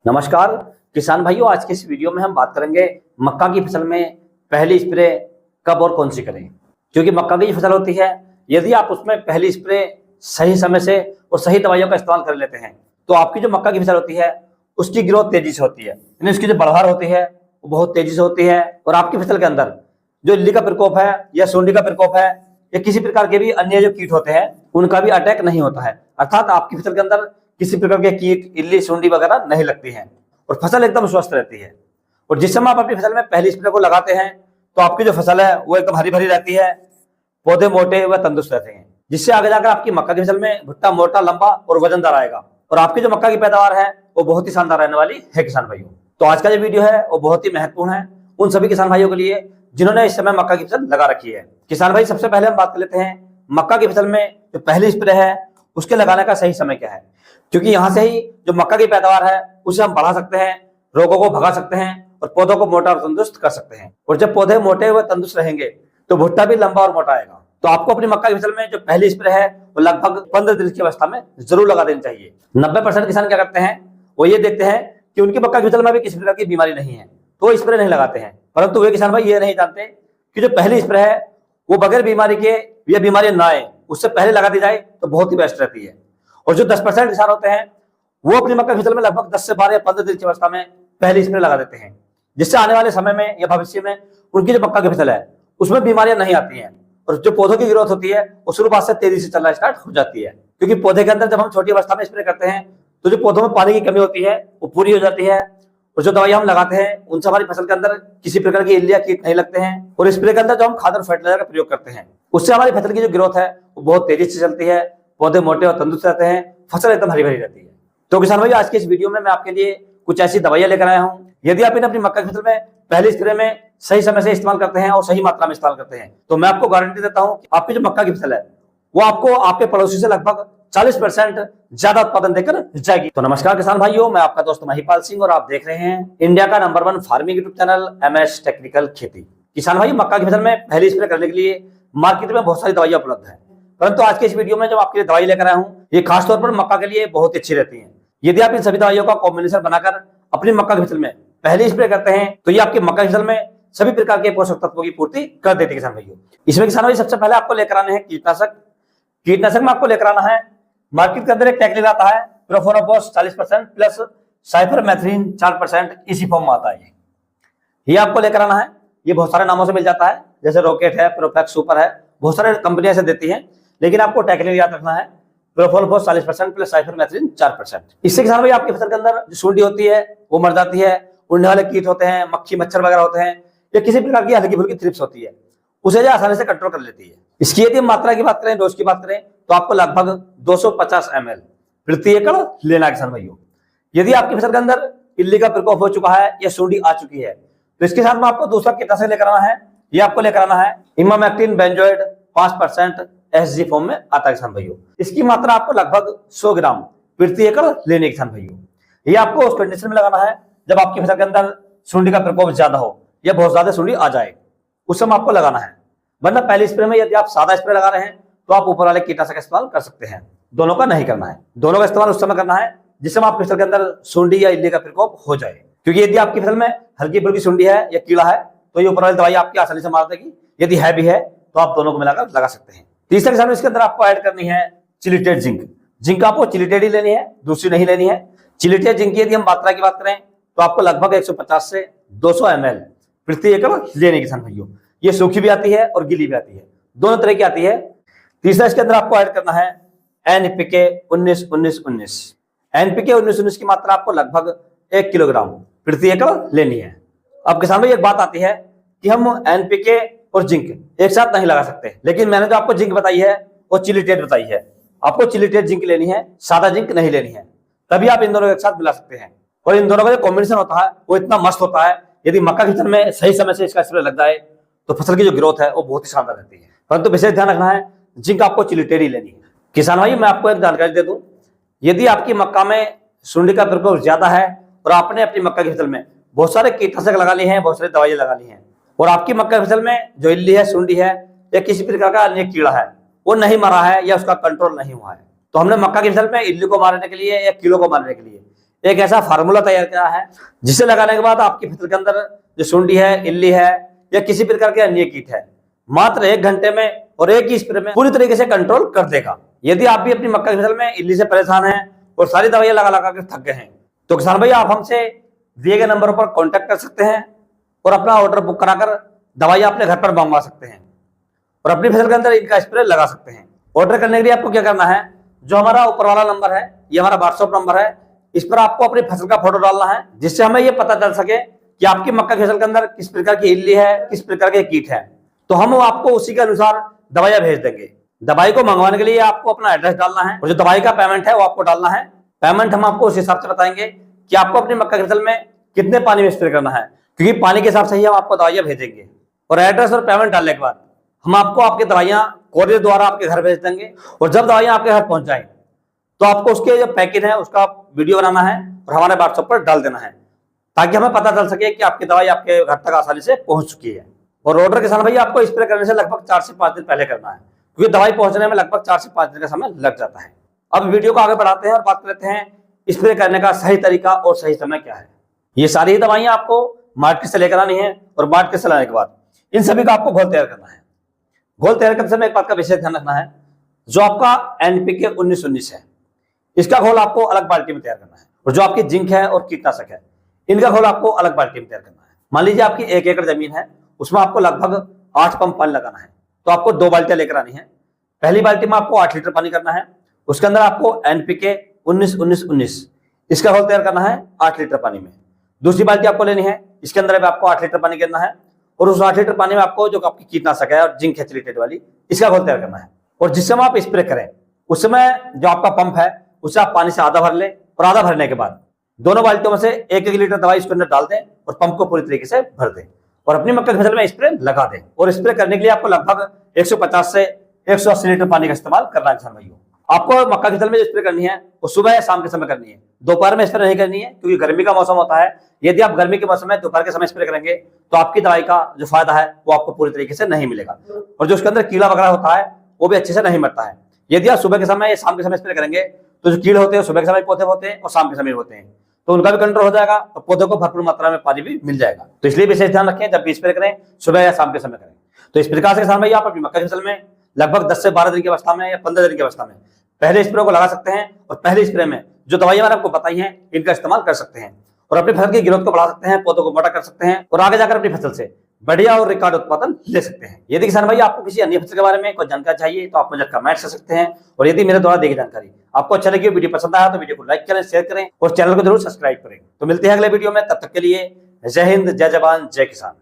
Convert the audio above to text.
नमस्कार किसान भाइयों, आज के इस वीडियो में हम बात करेंगे मक्का की फसल में पहली स्प्रे कब और कौन सी करें। क्योंकि मक्का की जो फसल होती है, यदि आप उसमें पहली स्प्रे सही समय से और सही दवाइयों का इस्तेमाल कर लेते हैं तो आपकी जो मक्का की फसल होती है उसकी ग्रोथ तेजी से होती है, यानी उसकी जो बढ़वार होती है वो बहुत तेजी से होती है। और आपकी फसल के अंदर जो इल्ली का प्रकोप है या सूंडी का प्रकोप है या किसी प्रकार के भी अन्य जो कीट होते हैं उनका भी अटैक नहीं होता है, अर्थात आपकी फसल के अंदर किसी प्रकार के कीट, इल्ली, सूंडी वगैरह नहीं लगती हैं और फसल एकदम स्वस्थ रहती है। और जिस समय आप अपनी फसल में पहली स्प्रे को लगाते हैं तो आपकी जो फसल है वो एकदम हरी भरी रहती है, पौधे मोटे व तंदुरुस्त रहते हैं, जिससे आगे जाकर आपकी मक्का की फसल में भुट्टा मोटा, लंबा और वजनदार आएगा और आपकी जो मक्का की पैदावार है वो बहुत ही शानदार रहने वाली है किसान भाइयों। तो आज का जो वीडियो है वो बहुत ही महत्वपूर्ण है उन सभी किसान भाइयों के लिए जिन्होंने इस समय मक्का की फसल लगा रखी है। किसान भाई, सबसे पहले हम बात कर लेते हैं मक्का की फसल में जो पहली स्प्रे है उसके लगाने का सही समय क्या है। क्योंकि यहां से ही जो मक्का की पैदावार है उसे हम बढ़ा सकते हैं, रोगों को भगा सकते हैं और पौधों को मोटा और तंदुरुस्त कर सकते हैं। और जब पौधे मोटे व तंदुरुस्त रहेंगे तो भुट्टा भी लंबा और मोटा आएगा। तो आपको अपनी मक्का की फसल में जो पहली स्प्रे है वो लगभग 15 दिन की अवस्था में जरूर लगा देनी चाहिए। 90% किसान क्या करते हैं, वो ये देखते हैं कि उनकी मक्का की फसल में भी किसी प्रकार की बीमारी नहीं है तो वो स्प्रे नहीं लगाते हैं, परंतु वे किसान भाई ये नहीं जानते कि जो पहली स्प्रे है वो बगैर बीमारी के या बीमारी ना आए उससे पहले लगा दी जाए तो बहुत ही बेस्ट रहती है। और जो 10% किसान होते हैं वो अपनी मक्का की फसल में लगभग 10 से 12 या 15 दिन की अवस्था में पहली स्प्रे लगा देते हैं, जिससे आने वाले समय में या भविष्य में उनकी जो मक्का की फसल है उसमें बीमारियां नहीं आती हैं और जो पौधों की ग्रोथ होती है वो शुरुआत से तेजी से चलना स्टार्ट हो जाती है। क्योंकि पौधे के अंदर जब हम छोटी अवस्था में स्प्रे करते हैं तो जो पौधों में पानी की कमी होती है वो पूरी हो जाती है और जो दवाई हम लगाते हैं उनसे हमारी फसल के अंदर किसी प्रकार की इल्लियां, कीट नहीं लगते हैं। और स्प्रे के अंदर जो हम खाद और फर्टिलाइजर का प्रयोग करते हैं उससे हमारी फसल की जो ग्रोथ है वो बहुत तेजी से चलती है, पौधे मोटे और तंदुरुस्त रहते हैं, फसल एकदम हरी भरी रहती है। तो किसान भाई, आज के इस वीडियो में मैं आपके लिए कुछ ऐसी दवाइयां लेकर आया हूं, यदि आप इन्हें अपनी मक्का की फसल में पहले स्प्रे में सही समय से इस्तेमाल करते हैं और सही मात्रा में इस्तेमाल करते हैं तो मैं आपको गारंटी देता हूं कि आपकी जो मक्का की फसल है वो आपको आपके पड़ोसी से लगभग 40% ज्यादा उत्पादन देकर जाएगी। तो नमस्कार किसान भाइयों, मैं आपका दोस्त महिपाल सिंह और आप देख रहे हैं इंडिया का number 1 farming YouTube channel MS technical खेती। किसान भाई, मक्का की फसल में पहली स्प्रे करने के लिए मार्केट में बहुत सारी दवाइयां उपलब्ध है, परंतु आज के इस वीडियो में जब आपके लिए दवाई लेकर आया हूं ये खासतौर पर मक्का के लिए बहुत अच्छी रहती है। यदि आप इन सभी दवाइयों का कॉम्बिनेशन बनाकर अपनी मक्का की फसल में पहले स्प्रे करते हैं तो ये आपकी मक्का की फसल में सभी प्रकार के पोषक तत्वों की पूर्ति कर देती है किसान भाइयों। इसमें किसान भाई सबसे पहले आपको लेकर आने हैं कीटनाशक में आपको लेकर आना है, मार्केट के अंदर एक टैगलेट आता है प्रोफोनोफॉस 40% प्लस साइफरमेथ्रिन 4% इसी फॉर्म में आता है। ये आपको लेकर आना है। ये बहुत सारे नामों से मिल जाता है, जैसे रॉकेट है, प्रोफेक्स सुपर है, बहुत सारे कंपनियां से देती हैं, लेकिन आपको टैगलेट याद रखना है प्रोफोनोफॉस 40% प्लस साइफरमेथ्रिन 4%। इससे किसान भाई आपकी फसल के अंदर जो सूंडी होती है वो मर जाती है, उड़ने वाले कीट होते हैं, मक्खी मच्छर वगैरह होते हैं या किसी प्रकार की हल्की फुल्की थ्रिप्स होती है उसे जो आसानी से कंट्रोल कर लेती है। इसकी यदि मात्रा की बात करें, डोज की बात करें तो आपको लगभग 250 ml प्रति एकड़ लेना है किसान भाइयों। यदि आपकी फसल के अंदर इल्ली का प्रकोप हो चुका है या सूंडी आ चुकी है तो इसके साथ में आपको दूसरा कीटनाशक लेकर आना है। ये आपको लेकर आना है इमामेक्टिन बेंजोएट 5% SG फॉर्म में आता है किसान भाइयों। इसकी मात्रा आपको लगभग 100 ग्राम प्रति एकड़ लेने किसान भाइयों। ये आपको उस कंडीशन में लगाना है जब आपकी फसल के अंदर सूंडी का प्रकोप ज्यादा हो या बहुत ज्यादा सूंडी आ जाए, उस समय आपको लगाना है। वरना पहले स्प्रे में यदि आप सादा स्प्रे लगा रहे हैं तो आप ऊपर वाले कीटनाशक का इस्तेमाल कर सकते हैं, दोनों का नहीं करना है। दोनों का इस्तेमाल उस समय करना है जिस समय आपकी फसल के अंदर सूंडी या इल्ली का प्रकोप हो जाए। क्योंकि यदि आपकी फसल में हल्की फुल्की सूंडी है या कीड़ा है तो ये ऊपर वाली दवाई आपकी आसानी से मार देगी, यदि है भी है तो आप दोनों को मिलाकर लगा सकते हैं। तीसरे किसान इसके अंदर आपको ऐड करनी है चिलिटेड जिंक। जिंक आपको चिलिटेड ही लेनी है, दूसरी नहीं लेनी है। चिलिटेड जिंक की यदि हम मात्रा की बात करें तो आपको लगभग 150 से 200 ml प्रति एकड़ लेने किसान भाइयों। ये सूखी भी आती है और गीली भी आती है, दोनों तरह की आती है। तीसरा इसके अंदर आपको ऐड करना है NPK 19-19-19। NPK 19-19 की मात्रा आपको लगभग 1 किलोग्राम प्रति एकड़ लेनी है। अब किसान भाई एक बात आती है कि हम NPK और जिंक एक साथ नहीं लगा सकते, लेकिन मैंने जो आपको जिंक बताई है वो चिलिटेट बताई है, आपको चिलिटेट जिंक लेनी है, सादा जिंक नहीं लेनी है, तभी आप इन दोनों को एक साथ मिला सकते हैं। और इन दोनों का जो कॉम्बिनेशन होता है वो इतना मस्त होता है, यदि मक्का की फसल में सही समय से इसका स्प्रे लग जाए तो फसल की जो ग्रोथ है वो बहुत ही शानदार रहती है। परंतु विशेष ध्यान रखना है जिंक आपको चिलिटेट ही लेनी है। किसान भाई, मैं आपको एक जानकारी दे दूं, यदि आपकी मक्का में सूंडी का प्रकोप ज्यादा है और आपने अपनी मक्का की फसल में बहुत सारे कीटनाशक लगा लिए हैं, बहुत सारी दवाइयां लगा ली हैं और आपकी मक्का की फसल में जो इल्ली है, सूंडी है या किसी प्रकार का अन्य कीड़ा है वो नहीं मरा है या उसका कंट्रोल नहीं हुआ है, तो हमने मक्का की फसल में इल्ली को मारने के लिए या कीड़ों को मारने के लिए एक ऐसा फार्मूला तैयार किया है जिसे लगाने के बाद आपकी फसल के अंदर जो सुंडी है, इल्ली है या किसी प्रकार के अन्य कीट है, मात्र 1 घंटे में और एक ही स्प्रे में पूरी तरीके से कंट्रोल कर देगा। यदि आप भी अपनी मक्का की फसल में इल्ली से परेशान हैं और सारी दवाइयां लगा लगा कर थक गए हैं, तो किसान भाई आप हमसे दिए गए नंबरों पर कांटेक्ट कर सकते हैं और अपना ऑर्डर बुक कराकर दवाइयां अपने घर पर मंगवा सकते हैं और अपनी फसल के अंदर इनका स्प्रे लगा सकते हैं। ऑर्डर करने के लिए आपको क्या करना है, जो हमारा ऊपर वाला नंबर है, ये हमारा व्हाट्सएप नंबर है, इस पर आपको अपनी फसल का फोटो डालना है, जिससे हमें ये पता चल सके कि आपकी मक्का की फसल के अंदर किस प्रकार की इल्ली है, किस प्रकार के कीट है। तो हम आपको उसी के अनुसार दवाइयां भेज देंगे। दवाई को मंगवाने के लिए आपको अपना एड्रेस डालना है और जो दवाई का पेमेंट है वो आपको डालना है। पेमेंट हम आपको उस हिसाब से बताएंगे कि आपको अपनी मक्का की फसल में कितने पानी में स्प्रे करना है, क्योंकि पानी के हिसाब से ही हम आपको दवाइयां भेजेंगे। और एड्रेस और पेमेंट डालने के बाद हम आपको आपकी दवाइयां कोरियर द्वारा आपके घर भेज देंगे और जब दवाइयां आपके घर पहुंच जाए तो आपको उसके जो पैकेट है उसका वीडियो बनाना है और हमारे व्हाट्सएप पर डाल देना है, ताकि हमें पता चल सके कि आपकी दवाई आपके घर तक आसानी से पहुंच चुकी है। और ऑर्डर किसान भाई आपको स्प्रे करने से लगभग 4 से 5 दिन पहले करना है, क्योंकि दवाई पहुंचने में लगभग 4 से 5 दिन का समय लग जाता है। अब वीडियो को आगे बढ़ाते हैं और बात करते हैं स्प्रे करने का सही तरीका और सही समय क्या है। ये सारी दवाइयां आपको मार्केट से लेकर आनी है और मार्केट से लाने के बाद इन सभी का आपको घोल तैयार करना है। घोल तैयार करते समय एक बात का विशेष ध्यान रखना है, जो आपका एनपीके 19-19 है, इसका घोल आपको अलग बाल्टी में तैयार करना है और जो आपकी जिंक है और कीटनाशक है, इनका घोल आपको अलग बाल्टी में तैयार करना है। मान लीजिए आपकी 1 एकड़ जमीन है, उसमें आपको लगभग 8 पंप पानी लगाना है, तो आपको 2 बाल्टियां लेकर आनी है। पहली बाल्टी में आपको 8 लीटर पानी करना है, उसके अंदर आपको एनपीके 19-19-19 इसका घोल तैयार करना है 8 लीटर पानी में। दूसरी बाल्टी आपको लेनी है, इसके अंदर भी आपको 8 लीटर पानी करना है और उस 8 लीटर पानी में आपको जो आपकी कीटनाशक है और जिंक है चिलिटेट वाली, इसका घोल तैयार करना है। और जिस समय आप स्प्रे करें उस समय जो आपका पंप है उसे आप पानी से आधा भर लें और आधा भरने के बाद दोनों बाल्टियों में से 1-1 लीटर दवाई इसके अंदर डाल दें और पंप को पूरी तरीके से भर दें और अपनी मक्का की फसल में स्प्रे लगा दें। और स्प्रे करने के लिए आपको लगभग 150 से 180 लीटर पानी का इस्तेमाल करना है किसान भाइयों। आपको मक्का की फसल में स्प्रे करनी है वो सुबह या शाम के समय करनी है, दोपहर में स्प्रे नहीं करनी है, क्योंकि गर्मी का मौसम होता है। यदि आप गर्मी के मौसम में दोपहर के समय स्प्रे करेंगे तो आपकी दवाई का जो फायदा है वो आपको पूरी तरीके से नहीं मिलेगा और जो उसके अंदर कीड़ा वगैरह होता है वो भी अच्छे से नहीं मरता है। यदि आप सुबह के समय या शाम के समय स्प्रे करेंगे तो जो कीड़े होते हैं सुबह के समय पौधे होते हैं और शाम के समय होते हैं, तो उनका भी कंट्रोल हो जाएगा और पौधों को भरपूर मात्रा में पानी भी मिल जाएगा। तो इसलिए विशेष ध्यान रखें, जब भी स्प्रे करें सुबह या शाम के समय करें। तो इस प्रकार से किसान भाई आप अपनी मक्का की फसल में लगभग 10 से 12 दिन की अवस्था में या 15 दिन की अवस्था में पहले स्प्रे को लगा सकते हैं और पहले स्प्रे में जो दवाइयां मैंने आपको बताई हैं इनका इस्तेमाल कर सकते हैं और अपनी फसल की ग्रोथ को बढ़ा सकते हैं, पौधों को मोटा कर सकते हैं और आगे जाकर अपनी फसल से बढ़िया और रिकॉर्ड उत्पादन ले सकते हैं। यदि किसान भाई आपको किसी अन्य फसल के बारे में कोई जानकारी चाहिए तो आप मुझे कमेंट कर सकते हैं और यदि मेरे द्वारा दी गई जानकारी आपको अच्छा लगी, वीडियो पसंद आया तो वीडियो को लाइक करें, शेयर करें और चैनल को जरूर सब्सक्राइब करें। तो मिलते हैं अगले वीडियो में, तब तक के लिए जय हिंद, जय जवान, जय किसान।